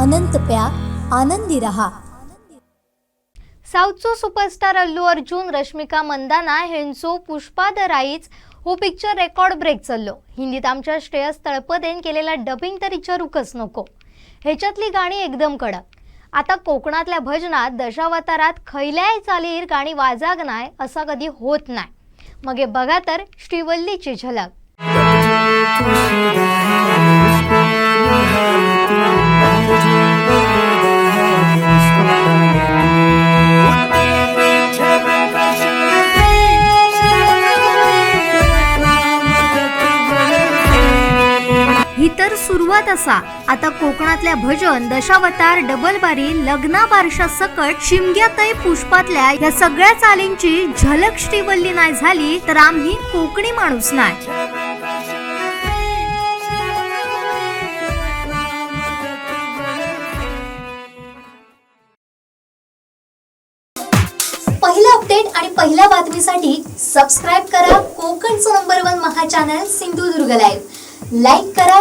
अनंत प्या, आनंदी रहा। साऊथचो सुपरस्टार अल्लू अर्जुन, रश्मिका मंदाना हेंचो पुष्पा द राईज हो पिक्चर रेकॉर्ड ब्रेक चल्लो। हिंदीत आमच्या श्रेयस तळपदेन केलेला डबिंग तर विचारूकच नको। ह्याच्यातली गाणी एकदम कडक। आता कोकणातल्या भजनात दशावतारात खैल्याय चालीर गाणी वाजाग नाय असा कधी होत नाही। मग हे बघा तर श्रीवल्लीची झलक। ही तर सुरुवात असा। आता कोकणातल्या भजन, दशावतार, डबल बारी, लग्ना बारशा सकट, शिमग्यातय पुष्पातल्या या सगळ्या चालींची झलक श्रीवल्ली नाही झाली तर आम्ही कोकणी माणूस नाही। पहिला अपडेट आणि पहिल्या बातमीसाठी सबस्क्राइब करा कोकणचं नंबर 1 महा चॅनल सिंधुदुर्ग लाईव्ह। लाईक करा,